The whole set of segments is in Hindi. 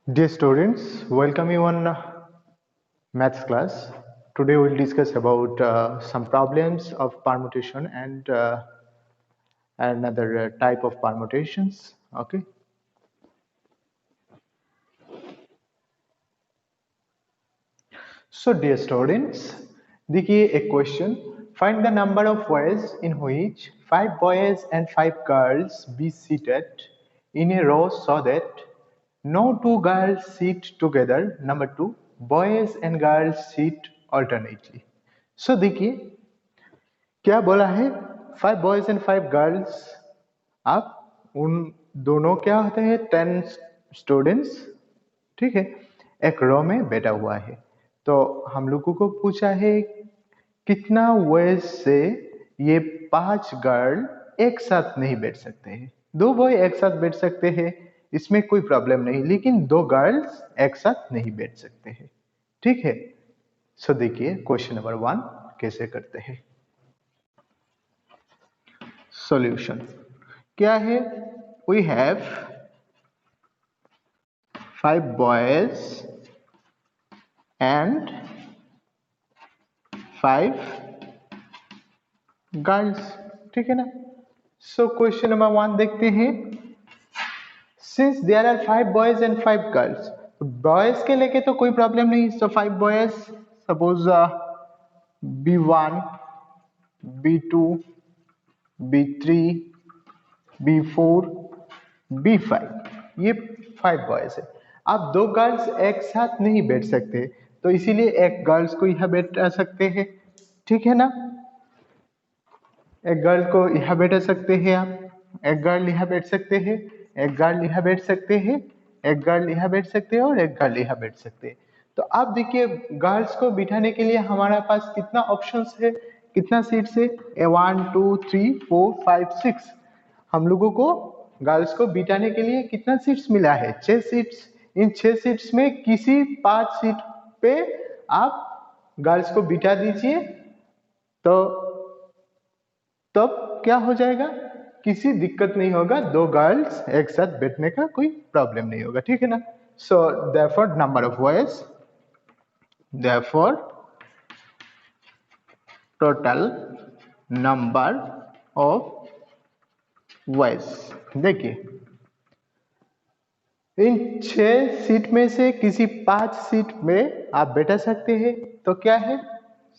Dear students, welcome you on maths class. Today we'll discuss about some problems of permutation and another type of permutations. Okay. So dear students, देखिए a question. Find the number of ways in which 5 boys and 5 girls be seated in a row so that no two girls sit together. Number two, boys and girls sit alternately. So देखिए क्या बोला है 5 boys and 5 girls. आप उन दोनों क्या होते हैं 10 स्टूडेंट्स, ठीक है, एक रो में बैठा हुआ है. तो हम लोगों को पूछा है कितना वेज से ये 5 गर्ल एक साथ नहीं बैठ सकते हैं. 2 बॉय एक साथ बैठ सकते हैं, इसमें कोई प्रॉब्लम नहीं, लेकिन 2 गर्ल्स एक साथ नहीं बैठ सकते हैं. ठीक है. सो देखिए क्वेश्चन नंबर 1 कैसे करते हैं. सॉल्यूशन क्या है. We have 5 boys and 5 girls. ठीक है ना. सो क्वेश्चन नंबर 1 देखते हैं. Since there are 5 boys and 5 girls, boys के लेके तो कोई प्रॉब्लम नहीं. सो 5 boys, suppose B1, B2, B3, B4, B5, ये 5 बॉयज है. आप 2 गर्ल्स एक साथ नहीं बैठ सकते, तो इसीलिए एक गर्ल्स को यहाँ बैठा सकते हैं. ठीक है ना. एक गर्ल को यहाँ बैठा सकते हैं आप, एक गर्ल यहाँ बैठ सकते हैं, एक गर्ल यहाँ बैठ सकते हैं, एक गर्ल यहाँ बैठ सकते हैं और एक गर्ल यहाँ बैठ सकते हैं. तो आप देखिए गर्ल्स को बिठाने के लिए हमारे पास कितना ऑप्शंस है, कितना सीट्स है. 1 2 3 4 5 6. हम लोगों को गर्ल्स को बिठाने के लिए कितना सीट्स मिला है? 6 सीट्स. इन 6 सीट्स में किसी 5 सीट पे आप गर्ल्स को बिठा दीजिए, तो तब क्या हो जाएगा, किसी दिक्कत नहीं होगा. 2 गर्ल्स एक साथ बैठने का कोई प्रॉब्लम नहीं होगा. ठीक है ना. So therefore number of boys, therefore total number of boys. देखिए इन 6 सीट में से किसी 5 सीट में आप बैठा सकते हैं. तो क्या है,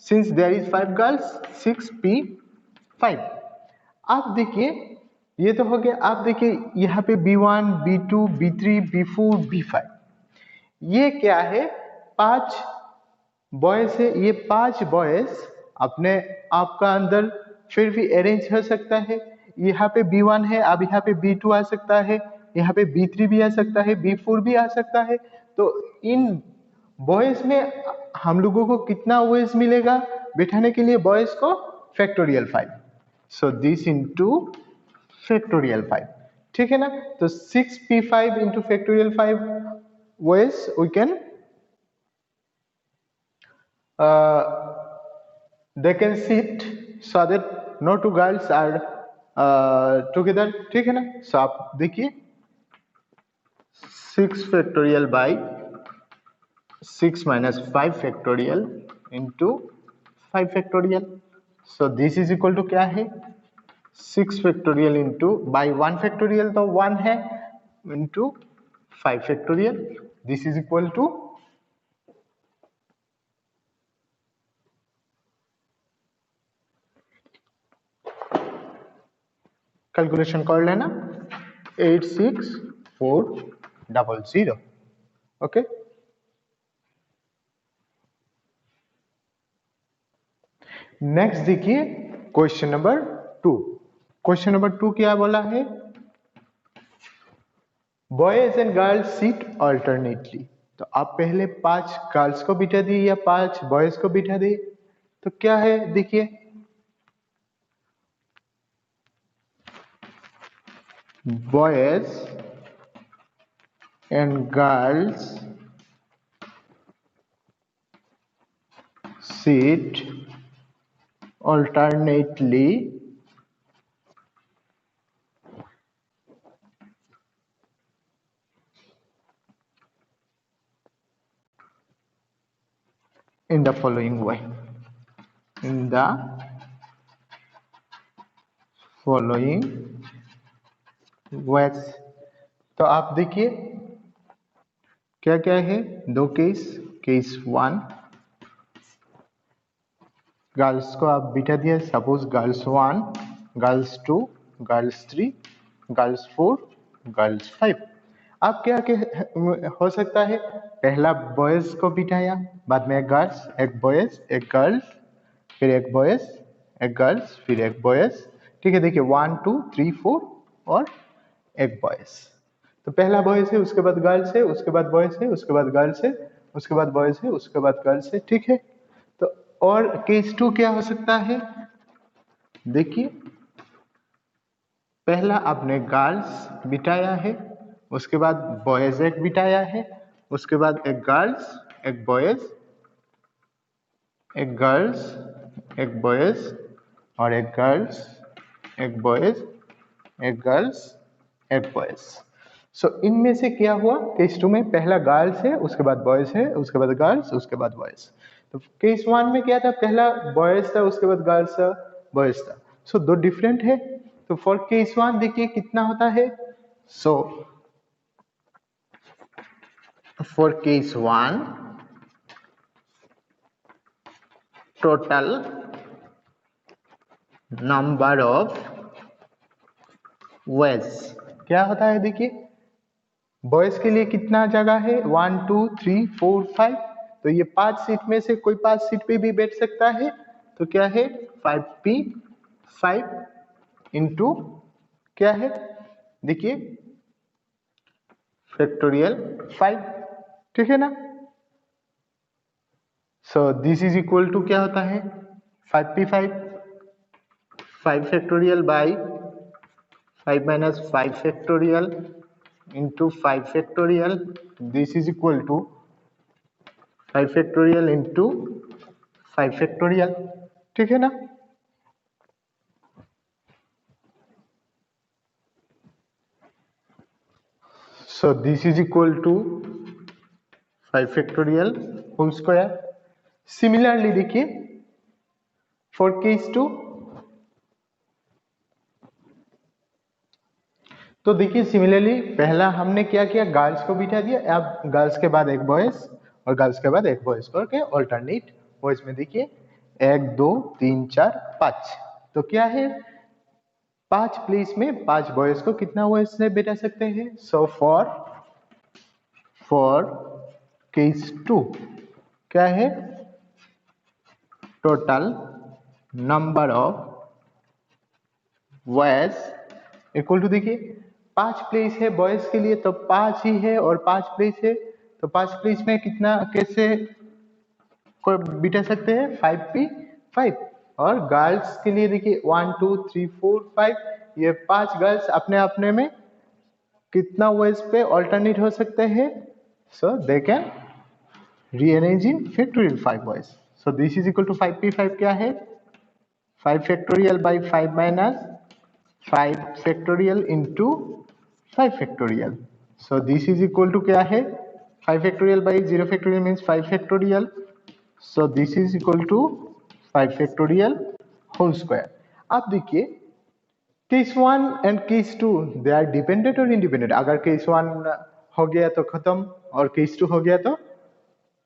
since there is 5 girls 6P5. आप देखिए ये तो हो गया. आप देखिए यहाँ पे B1, B2, B3, B4, B5, ये क्या है, 5 बॉयज है. ये 5 बॉयज अपने आपका अंदर फिर भी अरेंज हो सकता है. यहाँ पे B1 है, अब यहाँ पे B2 आ सकता है, यहाँ पे B3 भी आ सकता है, B4 भी आ सकता है. तो इन बॉयज में हम लोगों को कितना वेज मिलेगा बिठाने के लिए बॉयज को? Factorial 5. So this into factorial 5. ठीक है ना. तो 6P5 into factorial 5 ways we can they can sit so that no two girls are together. ठीक है ना. सो आप देखिए 6 factorial by 6 minus 5 factorial into 5 factorial. So this is equal to क्या है, 6 फैक्टोरियल इंटू बाई 1 फैक्टोरियल तो 1 है, into 5 factorial. This is equal to calculation कर लेना 86400. ओके. नेक्स्ट देखिए क्वेश्चन नंबर 2. क्वेश्चन नंबर 2 क्या बोला है, boys and girls seat alternately. तो आप पहले 5 गर्ल्स को बिठा दिए या 5 बॉयज को बिठा दिए, तो क्या है देखिए, boys and girls sit alternately in the following way, in the following ways। तो आप देखिए क्या क्या है, दो केस। केस 1, गर्ल्स को आप बीटा दिया, suppose girls 1, girls 2, girls 3, girls 4, girls 5। अब क्या क्या हो सकता है, पहला बॉयज को बिठाया, बाद में एक गर्ल्स, एक बॉयज, एक गर्ल्स, फिर एक बॉयज, एक गर्ल्स, फिर एक बॉयज। ठीक है, देखिए 1 2 3 4 और एक बॉयज। तो पहला बॉयज है, उसके बाद गर्ल्स है, उसके बाद बॉयज है, उसके बाद गर्ल्स है, उसके बाद बॉयज है, उसके बाद गर्ल्स है। ठीक है, तो और केस 2 क्या हो सकता है, देखिए पहला आपने गर्ल्स बिठाया है, उसके बाद बॉयज एक बिठाया है, उसके बाद एक गर्ल्स, एक बॉयज, एक गर्ल्स, एक बॉयज और एक गर्ल्स, एक बॉयज, एक गर्ल्स, एक बॉयज। सो इनमें से क्या हुआ, केस 2 में पहला गर्ल्स है, उसके बाद बॉयज है, उसके बाद गर्ल्स, उसके बाद बॉयज। तो केस 1 में क्या था, पहला बॉयज था, उसके बाद गर्ल्स था, बॉयज था। सो दो डिफरेंट है। तो फॉर केस 1 देखिए कितना होता है। So for case 1 total number of veg क्या होता है, देखिए बॉयज के लिए कितना जगह है, 1 2 3 4 5। तो ये 5 सीट में से कोई 5 सीट पे भी बैठ सकता है। तो क्या है 5p 5 इंटू क्या है, देखिए फैक्टोरियल 5। ठीक है ना। So this is equal to क्या होता है, 5p 5 factorial by 5 minus 5 factorial into 5 factorial. This is equal to 5 factorial into 5 factorial. ठीक है ना। So this is equal to 5 factorial whole square. Similarly देखिए फॉर केस 2, तो देखिए सिमिलरली पहला हमने क्या किया, गर्ल्स को बिठा दिया, अब गर्ल्स के बाद एक बॉयज और गर्ल्स के बाद एक बॉयज करके ऑल्टरनेट बॉयज में देखिए 1 2 3 4 5। तो क्या है 5 प्लेस में 5 बॉयज को कितना बॉयज से बिठा सकते हैं। सो फॉर केस 2 क्या है, total number of boys equal to, देखिए 5 प्लेस है बॉयज के लिए तो 5 ही है और 5 प्लेस है तो 5 प्लेस में कितना कैसे को बिठा सकते हैं, 5p 5। और गर्ल्स के लिए देखिए 1 2 3 4 5, ये 5 गर्ल्स अपने अपने में कितना वेज पे ऑल्टरनेट हो सकते हैं। So they can rearrange in factorial 5 boys. So this is equal to 5p 5 क्या है, 5 factorial by 5 minus 5 factorial into 5 factorial. So this is equal to क्या है, 5 factorial by 0 factorial means 5 factorial. So this is equal to 5 factorial whole square. अब देखिए case 1 and case 2 they are dependent और इंडिपेंडेंट। अगर केस 1 हो गया तो खत्म और केस 2 हो गया तो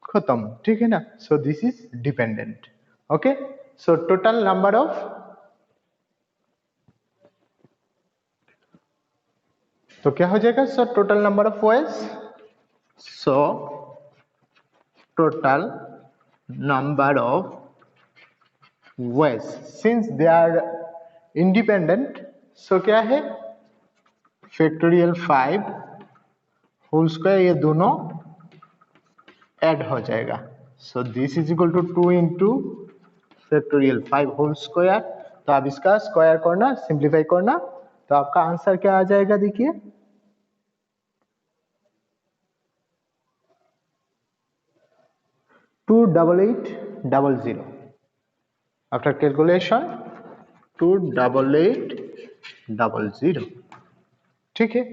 खत्म। ठीक है ना। So this is dependent. Okay, so total number of, तो क्या हो जाएगा, so total number of ways. So total number of ways since they are independent, so क्या है फैक्टोरियल 5 होल स्क्वायर, ये दोनों ऐड हो जाएगा। So this is equal to 2 into factorial 5 whole square. तो आप इसका स्क्वायर करना, सिंप्लीफाई करना, तो आपका आंसर क्या आ जाएगा, देखिए 28800। After calculation 28800। ठीक है।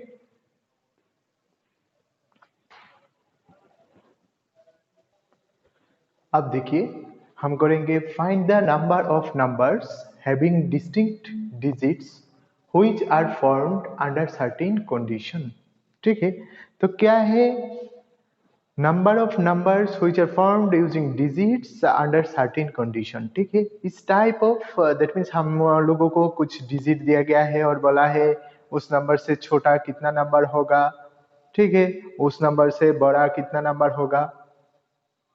अब देखिए हम करेंगे find the number of numbers having distinct digits which are formed under certain condition. ठीक है, तो क्या है number of numbers which are formed using digits under certain condition. ठीक है, इस टाइप ऑफ दैट मीन्स हम लोगों को कुछ डिजिट दिया गया है और बोला है उस नंबर से छोटा कितना नंबर होगा, ठीक है, उस नंबर से बड़ा कितना नंबर होगा।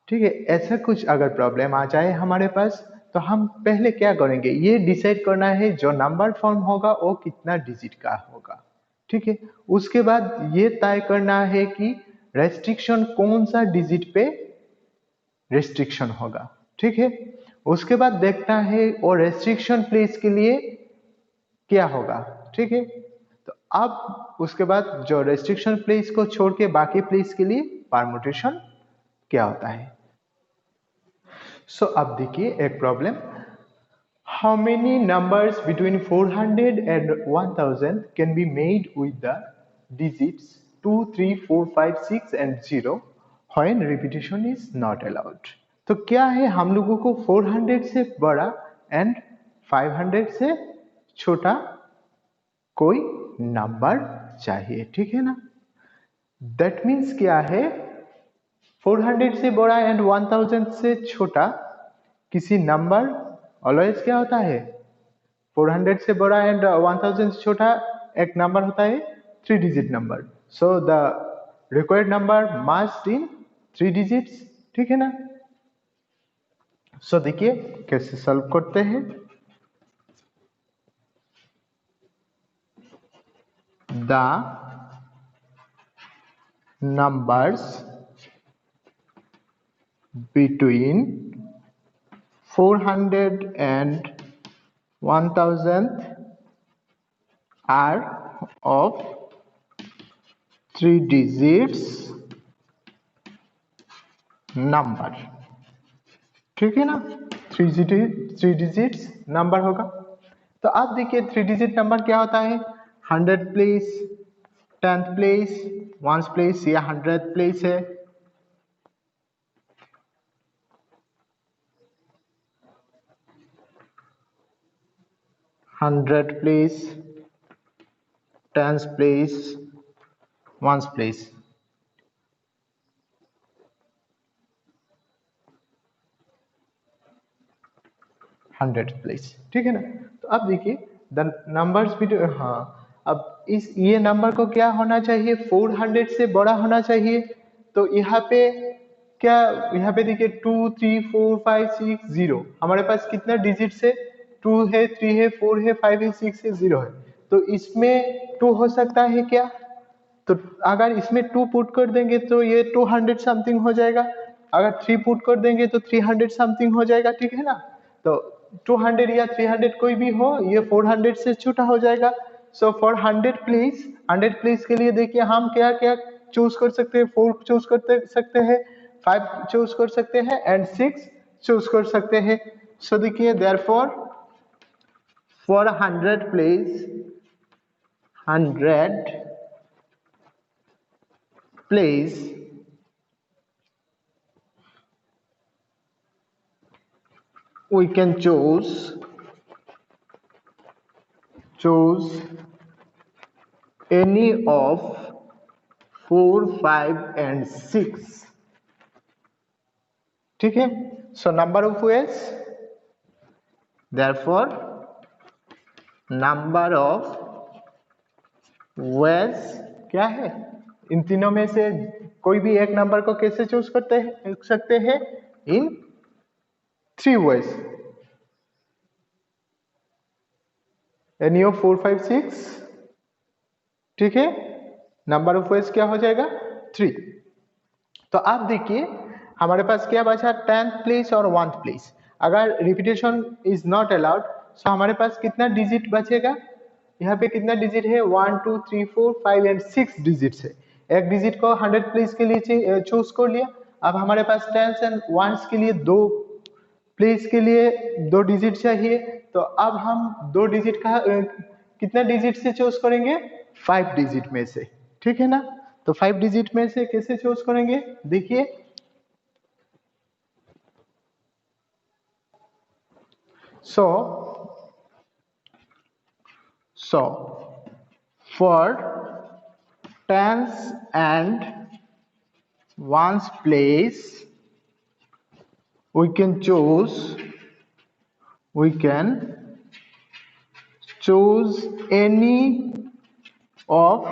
ठीक है, ऐसा कुछ अगर प्रॉब्लम आ जाए हमारे पास तो हम पहले क्या करेंगे, ये डिसाइड करना है जो नंबर फॉर्म होगा वो कितना डिजिट का होगा। ठीक है, उसके बाद ये तय करना है कि रेस्ट्रिक्शन कौन सा डिजिट पे रेस्ट्रिक्शन होगा। ठीक है, उसके बाद देखना है और रेस्ट्रिक्शन प्लेस के लिए क्या होगा। ठीक है, तो अब उसके बाद जो रेस्ट्रिक्शन प्लेस को छोड़ के बाकी प्लेस के लिए परमुटेशन क्या होता है। सो अब देखिए एक problem, how many numbers between 400 and 1000 can be made with the digits 2 3 4 5 6 and 0 when repetition is not allowed. तो क्या है, हम लोगों को 400 से बड़ा एंड 500 से छोटा कोई नंबर चाहिए। ठीक है ना, दैट मीन्स क्या है, 400 से बड़ा एंड 1000 से छोटा किसी नंबर ऑलवेज क्या होता है, 400 से बड़ा एंड 1000 से छोटा एक नंबर होता है 3 digit number. So the required number must in 3 digits. ठीक है ना, सो देखिए कैसे सॉल्व करते हैं। The numbers between 400 and 1000 are of 3 digits number। ठीक है ना, 3 डिजिट्स नंबर होगा। तो आप देखिए 3 डिजिट नंबर क्या होता है, 100 place, 10th place, 1st place या 100th प्लेस है। Hundred place, 10th place, 1st place. Hundred place. ठीक है ना, तो अब देखिए द नंबर्स भी, हाँ अब इस ये नंबर को क्या होना चाहिए, 400 से बड़ा होना चाहिए। तो यहाँ पे क्या, यहाँ पे देखिए 2 3 4 5 6 0 हमारे पास कितना डिजिट है, 2 है, 3 है, 4 है, 5 है, 6 है, 0 है। तो इसमें 2 हो सकता है क्या, तो अगर इसमें 2 पुट कर देंगे तो ये 200 समथिंग हो जाएगा, अगर 3 पुट कर देंगे तो 300 समथिंग हो जाएगा। ठीक है ना, तो 200 या 300 कोई भी हो, ये 400 से छोटा हो जाएगा। सो फॉर 100 प्लेस के लिए देखिए हम क्या क्या चूज कर सकते हैं, 4 चूज कर सकते हैं, 5 चूज कर सकते हैं एंड 6 चूज कर सकते हैं। सो देखिए therefore for 100 place, 100 place we can choose any of 4 5 and 6। ठीक है, so number of veg, therefore number of veg क्या है, इन तीनों में से कोई भी एक नंबर को कैसे चूज करते सकते हैं, इन 3 वेज, एनी ऑफ 4 5 6। ठीक है, नंबर ऑफ वेज क्या हो जाएगा 3। तो आप देखिए हमारे पास क्या बचा, 10th प्लेस और 1st प्लेस। अगर रिपीटेशन इज नॉट अलाउड तो हमारे पास कितना डिजिट बचेगा, यहाँ पे कितना डिजिट है, 1 2 3 4 5 एंड 6 डिजिट है। एक डिजिट को 100 प्लेस के लिए चूज कर लिया। अब हमारे पास 10th एंड 1st के लिए 2 प्लेस के लिए 2 डिजिट चाहिए। तो अब हम 2 डिजिट का कितना डिजिट से चूज करेंगे, 5 डिजिट में से। ठीक है ना, तो 5 डिजिट में से कैसे चूज करेंगे, देखिए So for tens and ones place, we can choose any of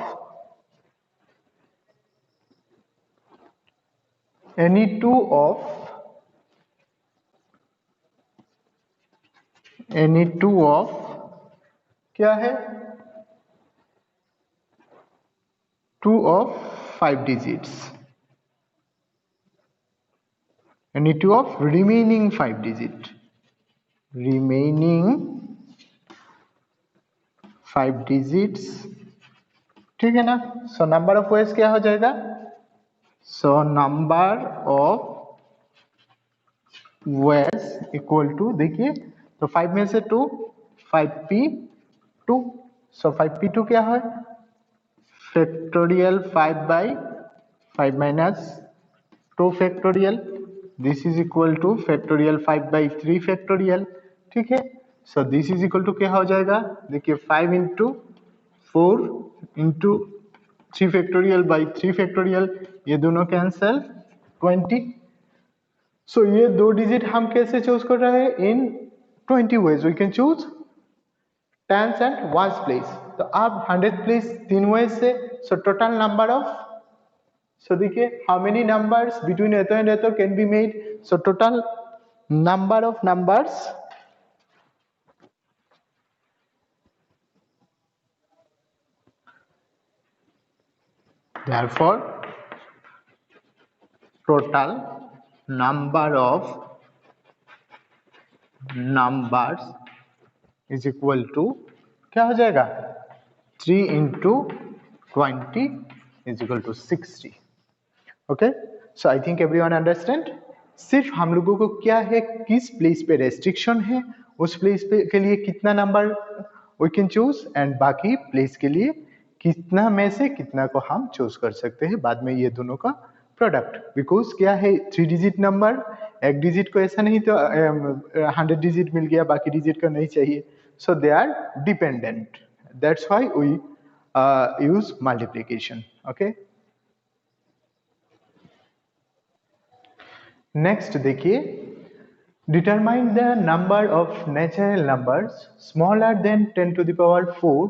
any two of क्या है, two of 5 digits, any two of remaining 5 digit, ठीक है ना। सो नंबर ऑफ वेज क्या हो जाएगा, so number of ways equal to, देखिए तो 5 में से 2, 5p2, सो 5p2 क्या है, factorial 5 minus 2 factorial, this is equal to factorial 5/3 factorial, ठीक है। So this is equal to क्या हो जाएगा, देखिए 5 into 4 into 3 factorial by 3 factorial, ये दोनों कैंसल 20। सो ये दो डिजिट हम कैसे चूज कर रहे हैं, in 20 ways we can choose tens and ones place. तो आप 100 प्लेस 3 वेज से, so total number of, so देखिए हाउ मेनी नंबर्स बिटवीन एतो एंड एतो can be made, so total number of numbers, therefore total number of numbers is equal to क्या हो जाएगा, 3 into 20 is equal to 60। Okay, so I think everyone understand. सिर्फ हम लोगों को क्या है, किस प्लेस पे रेस्ट्रिक्शन है, उस प्लेस पे के लिए कितना number we can choose, and बाकी प्लेस के लिए कितना में से कितना को हम चूज कर सकते हैं बाद में, ये दोनों का प्रोडक्ट। बिकॉज क्या है, 3 डिजिट नंबर, एक डिजिट को ऐसा नहीं तो 100 डिजिट मिल गया बाकी डिजिट का नहीं चाहिए, so they are dependent, that's why we use multiplication. Okay, next देखिए, determine the number of natural numbers smaller than 10 to the power 4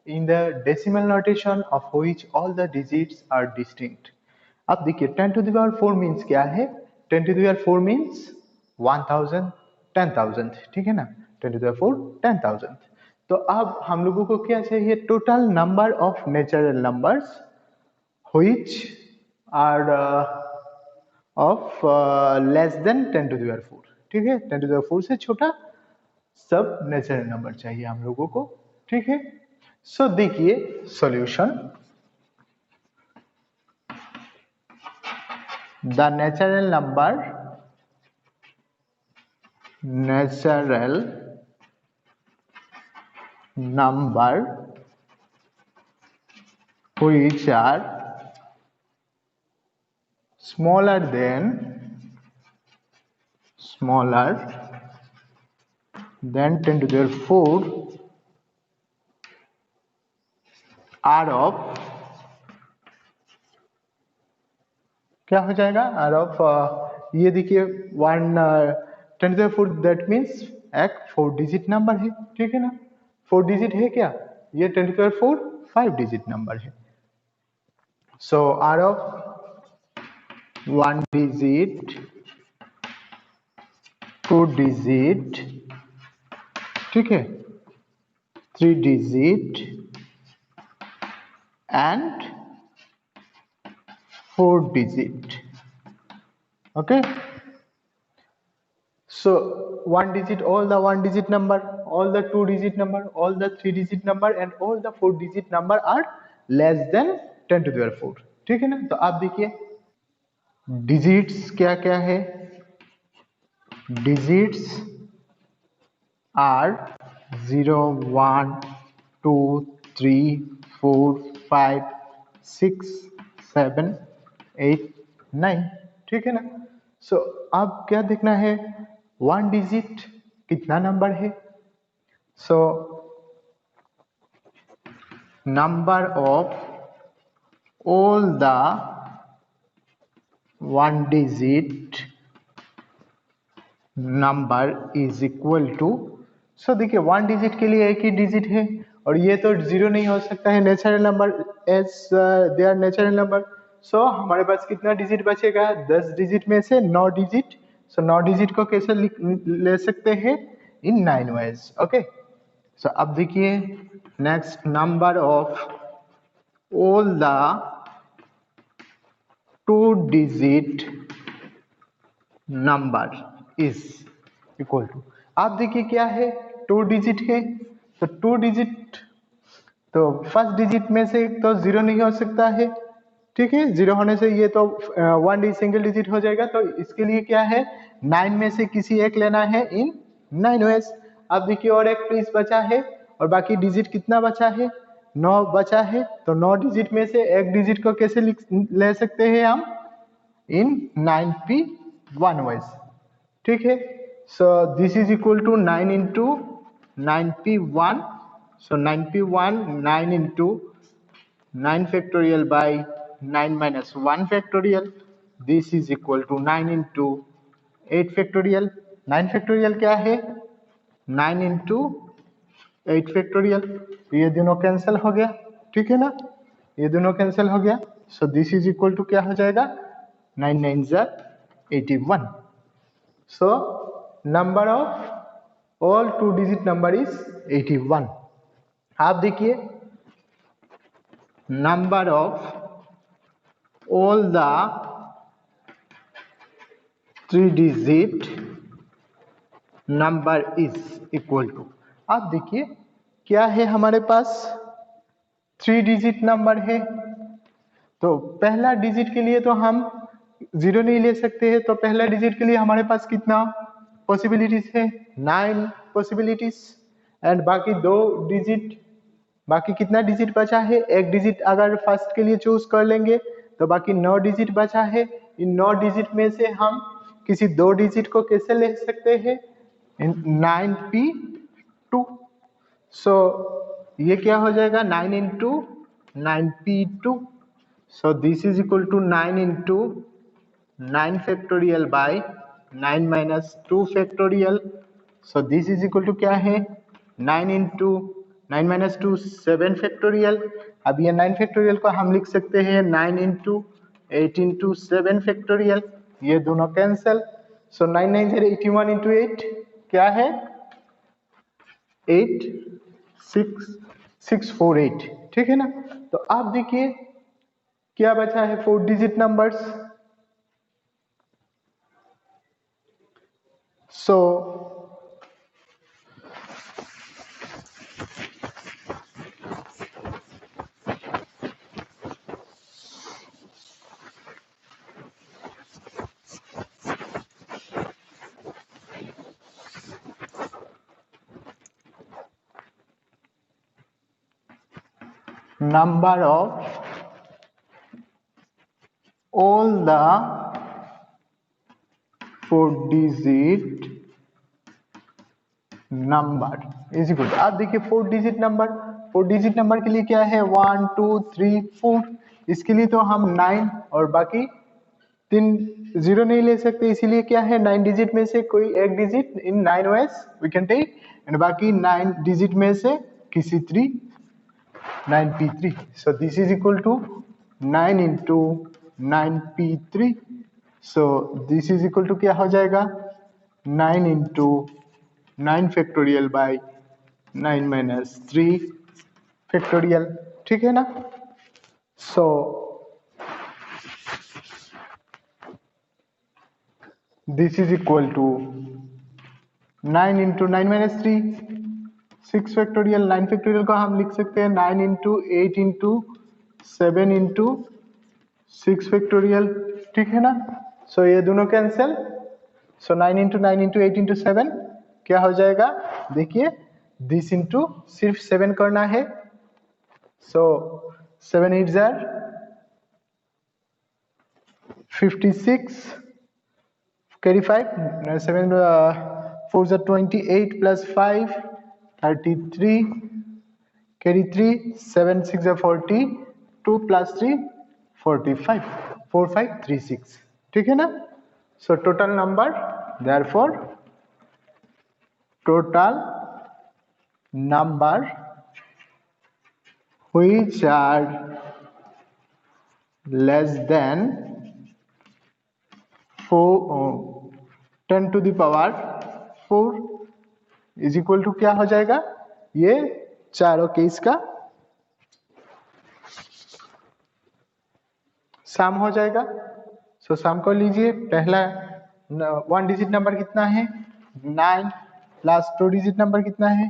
in the decimal notation of which all the digits are distinct। अब देखिए 10 to the power 4 मीन्स क्या है, 10 to the power 4 मीन्स 1000, 10,000, ठीक है ना, 10 to the power 4 10,000। तो अब हम लोगों को क्या चाहिए, total number of natural numbers which are of less than 10 to the power 4, ठीक है, 10 to the power 4 से छोटा सब नेचुरल नंबर चाहिए हम लोगों को, ठीक है। सो देखिए solution, the natural number which are smaller than 10 to the power 4 are of, क्या हो जाएगा, आर ऑफ, ये देखिए 10 to the 4 दैट मीन्स एक 4 डिजिट नंबर है, ठीक है ना, 4 डिजिट है क्या, ये 10 to the 4 5 डिजिट नंबर है। सो आर ऑफ 1 डिजिट, 2 डिजिट, ठीक है, 3 digit and 4 digit। okay, so 1 digit, all the 1 digit number, all the 2 digit number, all the 3 digit number and all the 4 digit number are less than 10 to the power 4, ठीक है ना। तो आप देखिए डिजिट्स क्या क्या है, डिजिट्स आर 0 1 2 3 4 5 6 7 8 9, ठीक है ना। सो अब क्या देखना है, 1 डिजिट कितना नंबर है? So number of all the 1 digit number is equal to, so देखिए 1 डिजिट के लिए एक ही डिजिट है और ये तो जीरो नहीं हो सकता है, natural number as they are natural number. So हमारे पास कितना डिजिट बचेगा? 10 डिजिट में से 9 डिजिट। सो 9 डिजिट को कैसे ले सकते हैं? इन 9 वेज। ओके, सो अब देखिए next, number of all the 2 digit number is equal to, आप देखिए क्या है, 2 डिजिट है तो 2 डिजिट, तो फर्स्ट डिजिट में से तो जीरो नहीं हो सकता है, ठीक है, जीरो होने से ये तो 1 सिंगल डिजिट हो जाएगा। तो इसके लिए क्या है, 9 में से किसी एक लेना है इन 9 वेज। अब देखिए और एक प्लीज बचा है और बाकी डिजिट कितना बचा है? 9 बचा है। तो 9 डिजिट में से एक डिजिट को कैसे ले सकते हैं हम? इन 9p1 वाइज, ठीक है। So this is equal to 9 into 9p1। So 9p1 9 into 9 factorial by 9 minus 1 factorial, this is equal to 9 into 8 factorial. 9 factorial क्या है? 9 इंटू 8 फैक्टोरियल। ये दोनों कैंसिल हो गया, ठीक है ना, ये दोनों कैंसिल हो गया। So this is equal to क्या हो जाएगा? 9 9 ज़ा 81। So number of all 2 digit number is 81। आप देखिए number of all the 3 digit number is equal to, आप देखिए क्या है हमारे पास? 3 डिजिट नंबर है। तो पहला डिजिट के लिए तो हम जीरो नहीं ले सकते हैं, तो पहला डिजिट के लिए हमारे पास कितना पॉसिबिलिटीज है? 9 पॉसिबिलिटीज। एंड बाकी 2 डिजिट, बाकी कितना डिजिट बचा है? एक डिजिट अगर फर्स्ट के लिए चूज कर लेंगे तो बाकी 9 डिजिट बचा है। इन 9 डिजिट में से हम किसी 2 डिजिट को कैसे ले सकते हैं? 9p2। सो ये क्या हो जाएगा? 9 into 9p2। So this is equal to 9 into 9 factorial by 9 minus 2 factorial. So this is equal to क्या है? 9 इंटू 9 माइनस 2 7 फैक्टोरियल। अब ये 9 फैक्टोरियल को हम लिख सकते हैं 9 इंटू 8 इंटू 7 फैक्टोरियल। ये दोनों कैंसिल। सो 9 9 0 81 इंटू 8 क्या है? 8 6 6 4 8, ठीक है ना। तो आप देखिए क्या बचा है? 4 digit numbers. So number of all the 4 digit number is equal, आप देखिए 4 डिजिट नंबर, 4 डिजिट नंबर के लिए क्या है? 1 2 3 4। इसके लिए तो हम 9 और बाकी 3 जीरो नहीं ले सकते, इसीलिए क्या है 9 डिजिट में से कोई एक digit in 9 ways we can take, and बाकी 9 डिजिट में से किसी 3 9p3। so this is equal to 9 into 9p3। so this is equal to क्या हो जाएगा? 9 into 9 factorial by 9 minus 3 factorial, ठीक है ना। So this is equal to 9 into 9 minus 3 6 factorial. 9 factorial को हम लिख सकते हैं 9 इंटू 8 इंटू 7 इंटू 6 फैक्टोरियल, ठीक है ना। सो ये दोनों कैंसिल। सो 9 इंटू 9 इंटू 8 इंटू 7 क्या हो जाएगा? देखिए दिस इंटू सिर्फ 7 करना है। सो 7 8 jar 56 carry 5 7 4 is 28 plus 5 33 carry 3 7 6 is 40 2 plus 3 45 4536 ठीक है ना. So total number, therefore total number which are less than 10 to the power 4 is equal to क्या हो जाएगा, ये चारों केस का सम हो जाएगा. सो सम को लीजिए. पहला 1 डिजिट नंबर कितना है 9 प्लस 2 डिजिट नंबर कितना है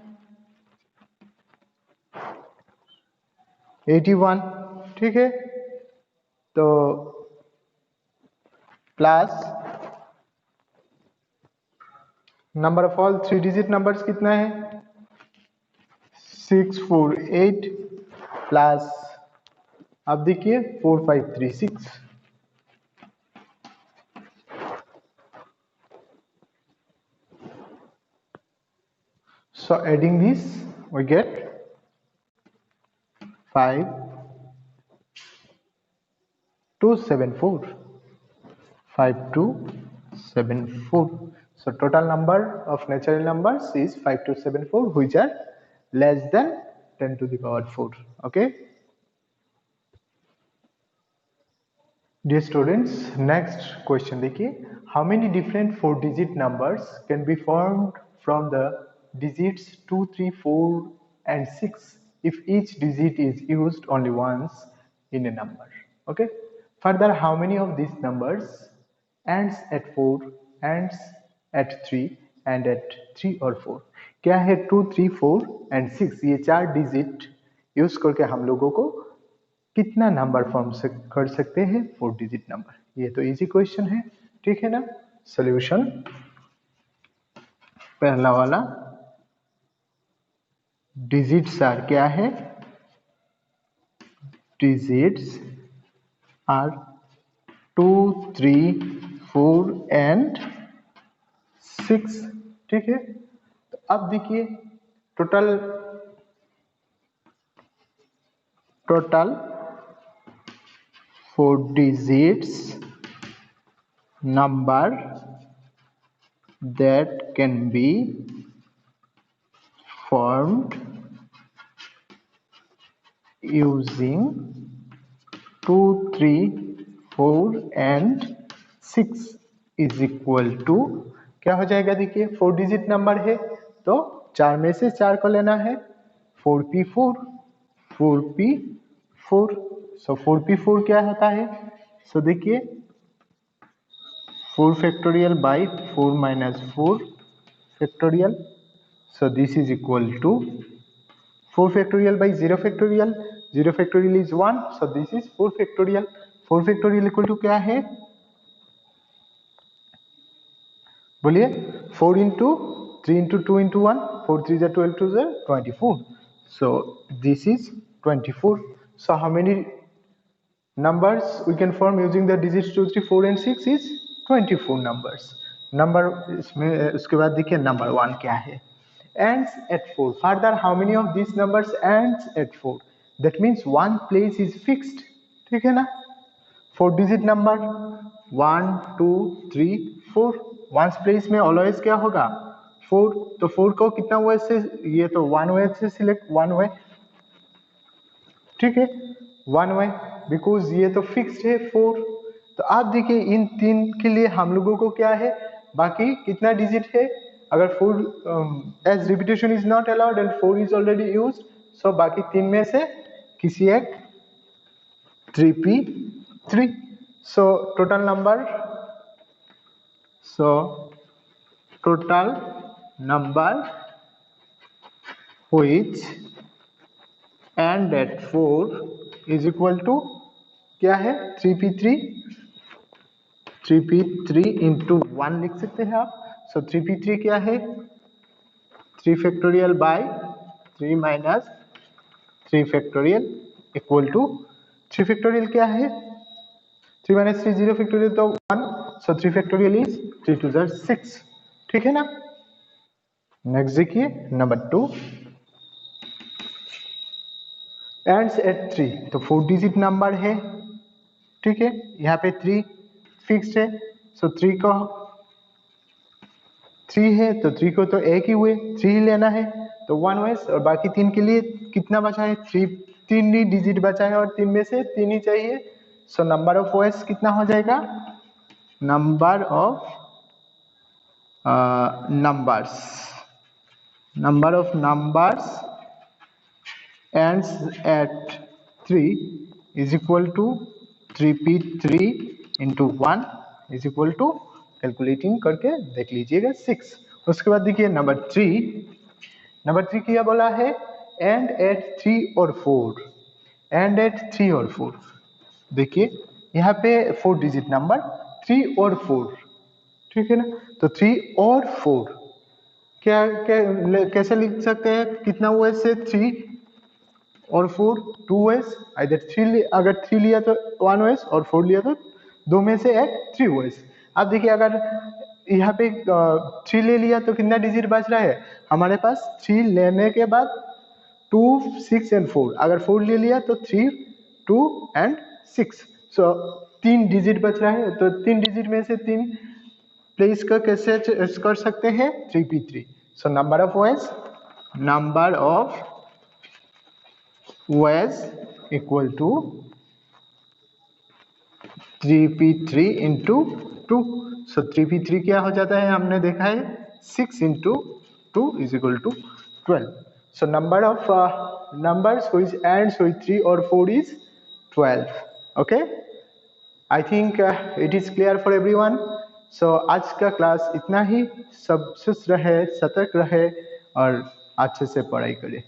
81. ठीक है. तो plus number of all 3 digit numbers कितना है 648 प्लस अब देखिए 4536. So adding this we get 5274 5274. So total number of natural numbers is 5274 which are less than 10 to the power 4. Okay. Dear students, next question देखिए. How many different 4-digit numbers can be formed from the digits 2, 3, 4 and 6 if each digit is used only once in a number? Okay. Further, how many of these numbers ends at 4, ends at 3 and at 3 or 4? क्या है 2, 3, 4 and 6 ये 4 डिजिट यूज करके हम लोगों को कितना नंबर फॉर्म कर सकते हैं 4 डिजिट नंबर. ये तो इजी क्वेश्चन है. ठीक है ना. सॉल्यूशन पहला वाला डिजिट्स आर क्या है डिजिट्स आर 2, 3, 4 एंड 6. ठीक है. तो अब देखिए total 4 digits number that can be formed using 2, 3, 4 and 6 is equal to क्या हो जाएगा. देखिए 4 डिजिट नंबर है तो 4 में से 4 को लेना है 4p4 4p4. सो 4p4 क्या होता है. सो देखिए 4 factorial by 4 minus 4 factorial. So this is equal to 4 factorial by 0 factorial. 0 factorial is 1. So this is 4 factorial. 4 factorial equal to क्या है बोलिए 4 into 3 into 2 into 1 4 3 12 2 24. So this is 24. So how many numbers we can form using the digits 2, 3, 4 and 6 is 24 numbers. Number इसमें उसके बाद देखिए number 1 क्या है ends at 4. Further, how many of these numbers ends at 4? That means one place is fixed. ठीक है ना. 4 digit number 1, 2, 3, 4. Ones place में always क्या होगा 4. तो 4 को कितना वे से ये तो 1 वे से सिलेक्ट 1 वे. ठीक है 1 वे बिकॉज ये तो फिक्स्ड है 4. तो आप देखिए इन 3 के लिए हम लोगों को क्या है बाकी कितना डिजिट है अगर 4 as repetition is not allowed and 4 is already used. So बाकी 3 में से किसी एक 3p3. So total number which and at 4 is equal to क्या है 3p3 इंटू 1 लिख सकते हैं आप. सो 3p3 क्या है 3 factorial by 3 minus 3 factorial equal to 3 factorial क्या है 3 माइनस 3 0 फैक्टोरियल तो 1. So 3 factorial is 3 2 6. ठीक है ना. नेक्स्ट देखिए नंबर 2, एंड्स एट 3, तो 4 डिजिट नंबर है, ठीक है, यहाँ पे 3 फिक्स्ड है, सो 3 का 3 है तो 3 को तो एक ही हुए, 3 ही लेना है, तो 1 वाइज, और बाकी 3 के लिए कितना बचा है, 3 ही डिजिट बचा है और 3 में से 3 ही चाहिए, सो नंबर ऑफ वाइज कितना हो जाएगा, number of numbers ends at 3 is equal to 3p3 into 1 is equal to, calculating करके देख लीजिएगा 6। उसके बाद देखिए नंबर 3 क्या बोला है, एंड एट 3 और 4, एंड एट 3 और 4, देखिए यहाँ पे 4 डिजिट नंबर 3 और 4, ठीक है ना, तो 3 और 4 क्या कैसे लिख सकते हैं, कितना हुआ से 3 और 4 2 वेज, इधर 3 अगर 3 लिया तो 1 वेज और 4 लिया तो 2 में से एक 3 वेज। अब देखिए अगर यहाँ पे 3 ले लिया तो कितना डिजिट बच रहा है हमारे पास, 3 लेने के बाद 2 6 एंड 4, अगर 4 ले लिया तो 3 2 एंड 6, सो 3 डिजिट बच रहा है, तो 3 डिजिट में से 3 प्लेस का कैसे कर सकते हैं, 3p3, so number of ways equal to 3p3 into 2, so 3p3 क्या हो जाता है, हमने देखा है 6 into 2 is equal to 12, so number of numbers which ends with 3 or 4 is 12, okay, I think it is clear for everyone, so आज का क्लास इतना ही, सब सुस्त रहे, सतर्क रहे और अच्छे से पढ़ाई करें।